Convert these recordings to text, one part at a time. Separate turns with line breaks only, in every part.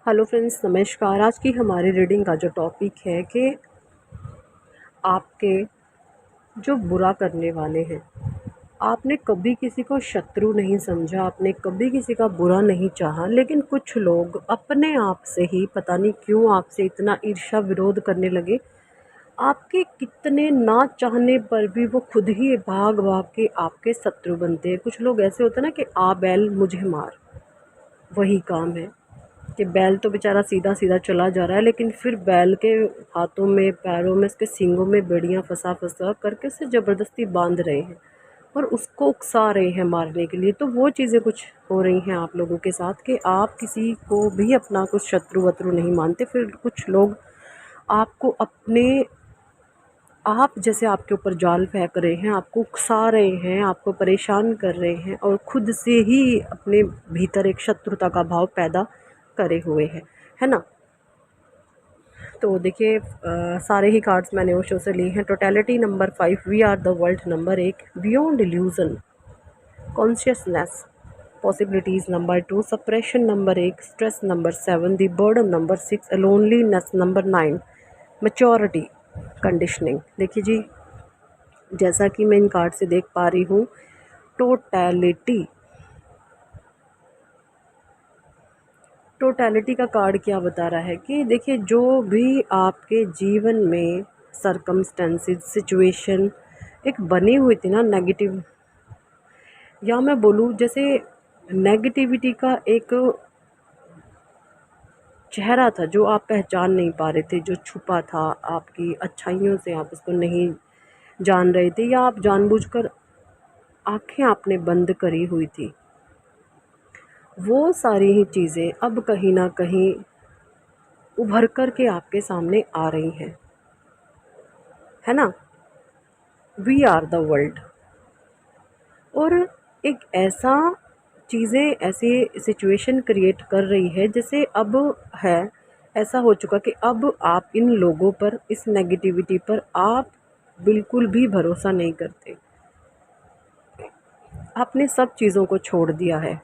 Hello friends, नमस्कार। आज की हमारी रीडिंग का जो टॉपिक है कि आपके जो बुरा करने वाले हैं, आपने कभी किसी को शत्रु नहीं समझा, आपने कभी किसी का बुरा नहीं चाहा, लेकिन कुछ लोग अपने आप से ही पता नहीं क्यों आपसे इतना ईर्ष्या विरोध करने लगे। आपके कितने ना चाहने पर भी वो खुद ही भाग भाग के आपके शत्रु बनते हैं। कुछ लोग ऐसे होते हैं ना कि आ बैल मुझे मार, वही काम है कि बैल तो बेचारा सीधा सीधा चला जा रहा है, लेकिन फिर बैल के हाथों में, पैरों में, उसके सींगों में बेड़ियां फंसा फंसा करके उसे ज़बरदस्ती बांध रहे हैं और उसको उकसा रहे हैं मारने के लिए। तो वो चीज़ें कुछ हो रही हैं आप लोगों के साथ कि आप किसी को भी अपना कुछ शत्रु वत्रु नहीं मानते। फिर कुछ लोग आपको अपने आप जैसे आपके ऊपर जाल फेंक रहे हैं, आपको उकसा रहे हैं, आपको परेशान कर रहे हैं और खुद से ही अपने भीतर एक शत्रुता का भाव पैदा करे हुए हैं, है ना। तो देखिए, सारे ही कार्ड्स मैंने ओशो से लिए हैं। Totality number 5, we are the world number 1, beyond illusion, consciousness, possibilities number 2, suppression number 1, stress number 7, the burden number 6, loneliness number 9, maturity, conditioning. देखिए जी, जैसा कि मैं इन कार्ड से देख पा रही हूँ, टोटैलिटी। टोटैलिटी का कार्ड क्या बता रहा है कि देखिए, जो भी आपके जीवन में सरकमस्टेंसेस, सिचुएशन एक बनी हुई थी ना नेगेटिव, या मैं बोलूँ जैसे नेगेटिविटी का एक चेहरा था जो आप पहचान नहीं पा रहे थे, जो छुपा था आपकी अच्छाइयों से, आप उसको नहीं जान रहे थे, या आप जानबूझकर आंखें आपने बंद करी हुई थी। वो सारी ही चीज़ें अब कहीं ना कहीं उभर कर के आपके सामने आ रही हैं, है ना। We are the world. और एक ऐसा चीज़ें, ऐसी सिचुएशन क्रिएट कर रही है जैसे अब है, ऐसा हो चुका कि अब आप इन लोगों पर, इस नेगेटिविटी पर आप बिल्कुल भी भरोसा नहीं करते। आपने सब चीज़ों को छोड़ दिया है।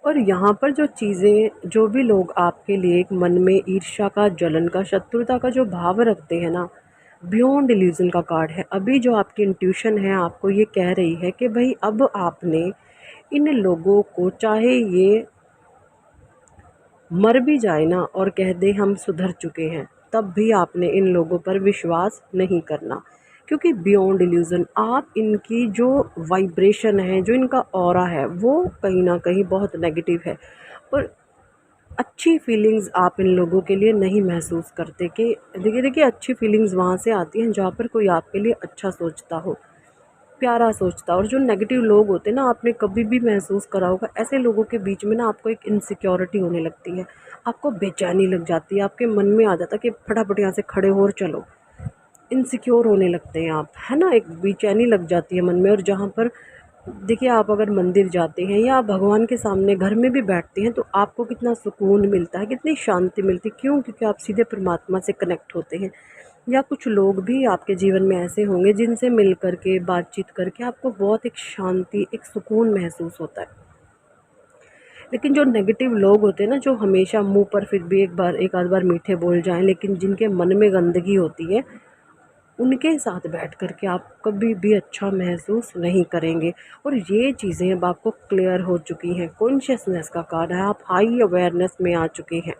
और यहाँ पर जो चीज़ें, जो भी लोग आपके लिए एक मन में ईर्ष्या का, जलन का, शत्रुता का जो भाव रखते हैं ना, बियॉन्ड इल्यूजन का कार्ड है। अभी जो आपकी इंट्यूशन है आपको ये कह रही है कि भाई अब आपने इन लोगों को, चाहे ये मर भी जाए ना और कह दे हम सुधर चुके हैं, तब भी आपने इन लोगों पर विश्वास नहीं करना। क्योंकि बियॉन्ड इल्यूज़न, आप इनकी जो वाइब्रेशन है, जो इनका ऑरा है, वो कहीं ना कहीं बहुत नेगेटिव है। और अच्छी फीलिंग्स आप इन लोगों के लिए नहीं महसूस करते। कि देखिए देखिए, अच्छी फीलिंग्स वहाँ से आती हैं जहाँ पर कोई आपके लिए अच्छा सोचता हो, प्यारा सोचता। और जो नेगेटिव लोग होते हैं ना, आपने कभी भी महसूस करा होगा, ऐसे लोगों के बीच में ना आपको एक इनसिक्योरिटी होने लगती है, आपको बेचैनी लग जाती है, आपके मन में आ जाता है कि फटाफट यहाँ से खड़े हो और चलो। इनसिक्योर होने लगते हैं आप, है ना, एक बेचैनी लग जाती है मन में। और जहाँ पर देखिए, आप अगर मंदिर जाते हैं या भगवान के सामने घर में भी बैठते हैं तो आपको कितना सुकून मिलता है, कितनी शांति मिलती है। क्यों? क्योंकि आप सीधे परमात्मा से कनेक्ट होते हैं। या कुछ लोग भी आपके जीवन में ऐसे होंगे जिनसे मिल करके, बातचीत करके आपको बहुत एक शांति, एक सुकून महसूस होता है। लेकिन जो नेगेटिव लोग होते हैं ना, जो हमेशा मुंह पर फिर भी एक आध बार मीठे बोल जाएं, लेकिन जिनके मन में गंदगी होती है, उनके साथ बैठ कर के आप कभी भी अच्छा महसूस नहीं करेंगे। और ये चीज़ें अब आपको क्लियर हो चुकी हैं। कॉन्शियसनेस का कार्ड है, आप हाई अवेयरनेस में आ चुके हैं।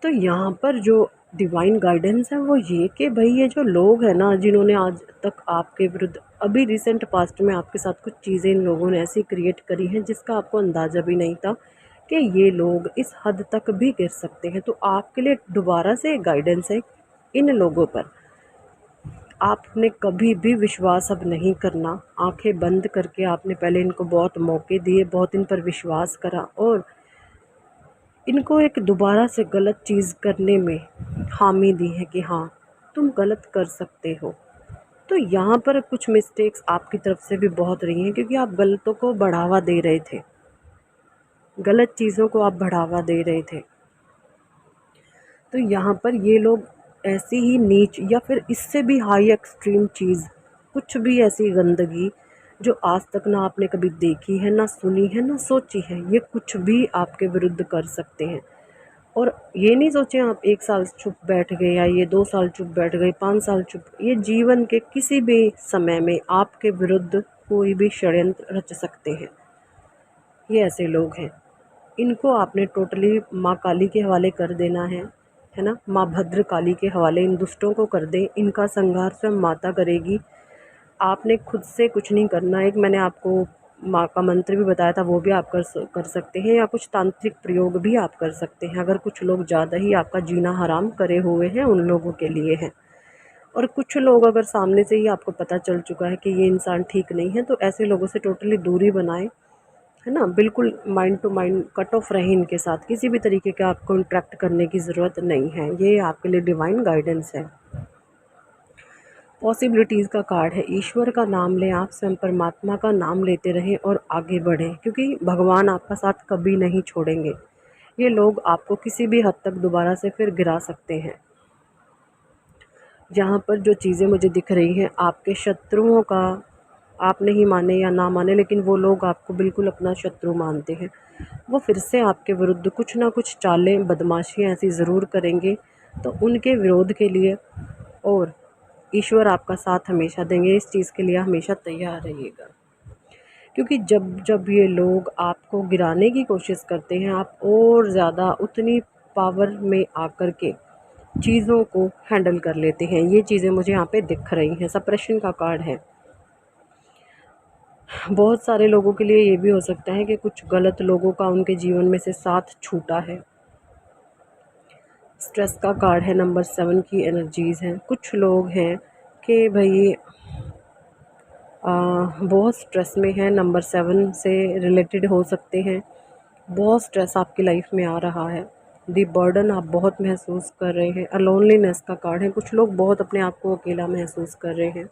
तो यहाँ पर जो डिवाइन गाइडेंस है वो ये कि भाई, ये जो लोग हैं ना, जिन्होंने आज तक आपके विरुद्ध, अभी रिसेंट पास्ट में आपके साथ कुछ चीज़ें इन लोगों ने ऐसी क्रिएट करी हैं जिसका आपको अंदाज़ा भी नहीं था कि ये लोग इस हद तक भी गिर सकते हैं। तो आपके लिए दोबारा से गाइडेंस है इन लोगों पर। आपने कभी भी विश्वास अब नहीं करना। आंखें बंद करके आपने पहले इनको बहुत मौके दिए, बहुत इन पर विश्वास करा और इनको एक दोबारा से गलत चीज़ करने में हामी दी है कि हाँ, तुम गलत कर सकते हो। तो यहाँ पर कुछ मिस्टेक्स आपकी तरफ से भी बहुत रही हैं, क्योंकि आप गलतों को बढ़ावा दे रहे थे, गलत चीज़ों को आप बढ़ावा दे रहे थे। तो यहाँ पर ये लोग ऐसी ही नीच या फिर इससे भी हाई एक्सट्रीम चीज़, कुछ भी ऐसी गंदगी जो आज तक ना आपने कभी देखी है, ना सुनी है, ना सोची है, ये कुछ भी आपके विरुद्ध कर सकते हैं। और ये नहीं सोचें आप 1 साल चुप बैठ गए या ये 2 साल चुप बैठ गए, 5 साल चुप, ये जीवन के किसी भी समय में आपके विरुद्ध कोई भी षड्यंत्र रच सकते हैं। ये ऐसे लोग हैं, इनको आपने टोटली माँ काली के हवाले कर देना है ना। माँ भद्र काली के हवाले इन दुष्टों को कर दें, इनका संहार स्वयं माता करेगी। आपने खुद से कुछ नहीं करना। एक मैंने आपको माँ का मंत्र भी बताया था, वो भी आप कर सकते हैं, या कुछ तांत्रिक प्रयोग भी आप कर सकते हैं। अगर कुछ लोग ज़्यादा ही आपका जीना हराम करे हुए हैं, उन लोगों के लिए है। और कुछ लोग अगर सामने से ही आपको पता चल चुका है कि ये इंसान ठीक नहीं है, तो ऐसे लोगों से टोटली दूरी बनाएं, है ना। बिल्कुल mind to mind cut off रहे इनके साथ, किसी भी तरीके का आपको इंटरेक्ट करने की ज़रूरत नहीं है। ये आपके लिए डिवाइन गाइडेंस है। पॉसिबिलिटीज़ का कार्ड है, ईश्वर का नाम लें, आप स्वयं परमात्मा का नाम लेते रहें और आगे बढ़ें, क्योंकि भगवान आपका साथ कभी नहीं छोड़ेंगे। ये लोग आपको किसी भी हद तक दोबारा से फिर गिरा सकते हैं। जहाँ पर जो चीज़ें मुझे दिख रही हैं, आपके शत्रुओं का, आप नहीं माने या ना माने, लेकिन वो लोग आपको बिल्कुल अपना शत्रु मानते हैं। वो फिर से आपके विरुद्ध कुछ ना कुछ चालें, बदमाशियाँ ऐसी ज़रूर करेंगे। तो उनके विरोध के लिए और ईश्वर आपका साथ हमेशा देंगे, इस चीज़ के लिए हमेशा तैयार रहिएगा। क्योंकि जब जब ये लोग आपको गिराने की कोशिश करते हैं, आप और ज़्यादा उतनी पावर में आकर के चीज़ों को हैंडल कर लेते हैं। ये चीज़ें मुझे यहाँ पे दिख रही हैं। सप्रेशन का कार्ड है। बहुत सारे लोगों के लिए ये भी हो सकता है कि कुछ गलत लोगों का उनके जीवन में से साथ छूटा है। स्ट्रेस का कार्ड है, नंबर 7 की एनर्जीज़ हैं। कुछ लोग हैं कि भाई बहुत स्ट्रेस में है, नंबर 7 से रिलेटेड हो सकते हैं। बहुत स्ट्रेस आपकी लाइफ में आ रहा है, दी बर्डन आप बहुत महसूस कर रहे हैं। अलोनलीनेस का कार्ड है, कुछ लोग बहुत अपने आप को अकेला महसूस कर रहे हैं।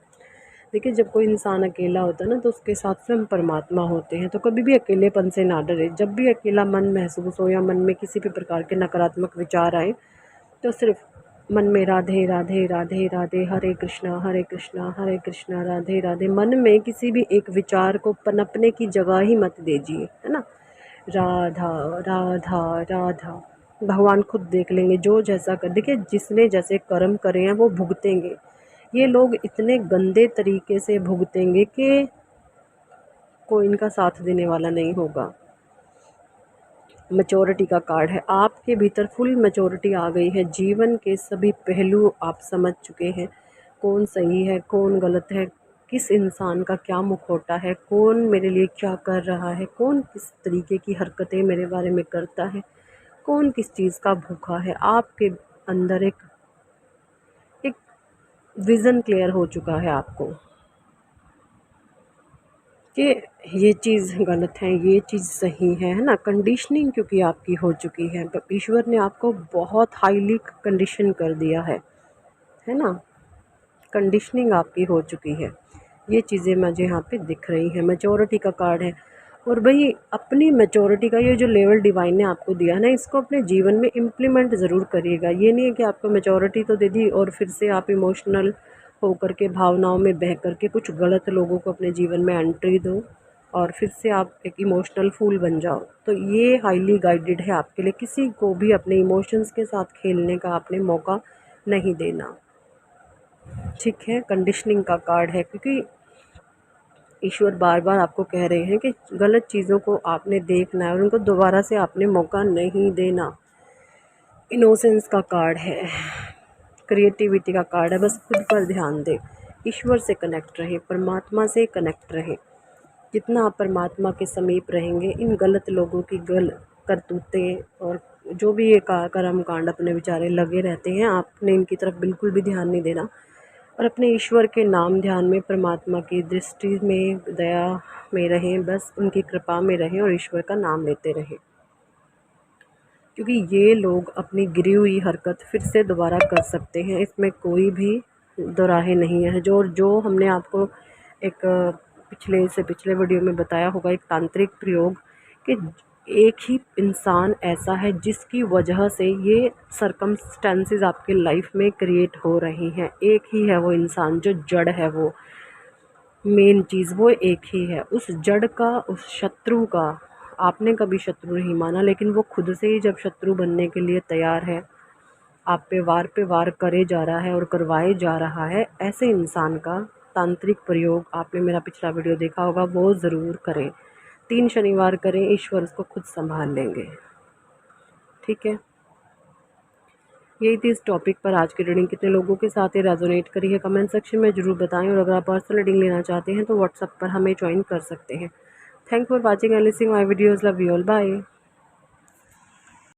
देखिए, जब कोई इंसान अकेला होता है ना, तो उसके साथ स्वयं परमात्मा होते हैं। तो कभी भी अकेलेपन से ना डरे। जब भी अकेला मन महसूस हो या मन में किसी भी प्रकार के नकारात्मक विचार आए, तो सिर्फ मन में राधे राधे राधे राधे, हरे कृष्णा हरे कृष्णा हरे कृष्णा राधे राधे, मन में किसी भी एक विचार को पनपने की जगह ही मत दीजिए, है ना। राधा राधा राधा, भगवान खुद देख लेंगे जो जैसा कर। देखिए, जिसने जैसे कर्म करे हैं वो भुगतेंगे। ये लोग इतने गंदे तरीके से भुगतेंगे कि कोई इनका साथ देने वाला नहीं होगा। मैच्योरिटी का कार्ड है, आपके भीतर फुल मैच्योरिटी आ गई है। जीवन के सभी पहलू आप समझ चुके हैं, कौन सही है कौन गलत है, किस इंसान का क्या मुखौटा है, कौन मेरे लिए क्या कर रहा है, कौन किस तरीके की हरकतें मेरे बारे में करता है, कौन किस चीज़ का भूखा है। आपके अंदर एक एक विज़न क्लियर हो चुका है आपको कि ये चीज़ गलत है, ये चीज़ सही है ना। कंडीशनिंग क्योंकि आपकी हो चुकी है, तो ईश्वर ने आपको बहुत हाईली कंडीशन कर दिया है ना। कंडीशनिंग आपकी हो चुकी है। ये चीज़ें मुझे यहाँ पे दिख रही हैं। मैच्योरिटी का कार्ड है, और भाई अपनी मैच्योरिटी का ये जो लेवल डिवाइन ने आपको दिया है ना, इसको अपने जीवन में इम्प्लीमेंट ज़रूर करिएगा। ये नहीं है कि आपको मैच्योरिटी तो दे दी और फिर से आप इमोशनल होकर के, भावनाओं में बह कर के कुछ गलत लोगों को अपने जीवन में एंट्री दो और फिर से आप एक इमोशनल फूल बन जाओ। तो ये हाईली गाइडेड है आपके लिए। किसी को भी अपने इमोशंस के साथ खेलने का आपने मौका नहीं देना, ठीक है। कंडीशनिंग का कार्ड है, क्योंकि ईश्वर बार बार आपको कह रहे हैं कि गलत चीज़ों को आपने देखना है और उनको दोबारा से आपने मौका नहीं देना। इनोसेंस का कार्ड है, क्रिएटिविटी का कार्ड है। बस खुद पर ध्यान दें, ईश्वर से कनेक्ट रहें, परमात्मा से कनेक्ट रहें। जितना आप परमात्मा के समीप रहेंगे, इन गलत लोगों की करतूतें और जो भी ये कर्म कांड अपने विचारे लगे रहते हैं, आपने इनकी तरफ बिल्कुल भी ध्यान नहीं देना और अपने ईश्वर के नाम ध्यान में, परमात्मा की दृष्टि में, दया में रहें। बस उनकी कृपा में रहें और ईश्वर का नाम लेते रहें, क्योंकि ये लोग अपनी गिरी हुई हरकत फिर से दोबारा कर सकते हैं, इसमें कोई भी दोराहे नहीं है। जो हमने आपको एक पिछले वीडियो में बताया होगा, एक तांत्रिक प्रयोग, कि एक ही इंसान ऐसा है जिसकी वजह से ये सरकमस्टेंसेस आपके लाइफ में क्रिएट हो रही हैं। एक ही है वो इंसान जो जड़ है वो, मेन चीज़ वो एक ही है। उस जड़ का, उस शत्रु का आपने कभी शत्रु नहीं माना, लेकिन वो खुद से ही जब शत्रु बनने के लिए तैयार है, आप पे वार करे जा रहा है और करवाए जा रहा है, ऐसे इंसान का तांत्रिक प्रयोग आपने मेरा पिछला वीडियो देखा होगा, वो ज़रूर करें। 3 शनिवार करें, ईश्वर उसको खुद संभाल लेंगे। ठीक है, यही थी इस टॉपिक पर आज की रीडिंग। कितने लोगों के साथ ये रेजोनेट करी है कमेंट सेक्शन में ज़रूर बताएं, और अगर आप पर्सनल रीडिंग लेना चाहते हैं तो व्हाट्सएप पर हमें ज्वाइन कर सकते हैं। Thank for watching and listening my videos. Love you all, bye.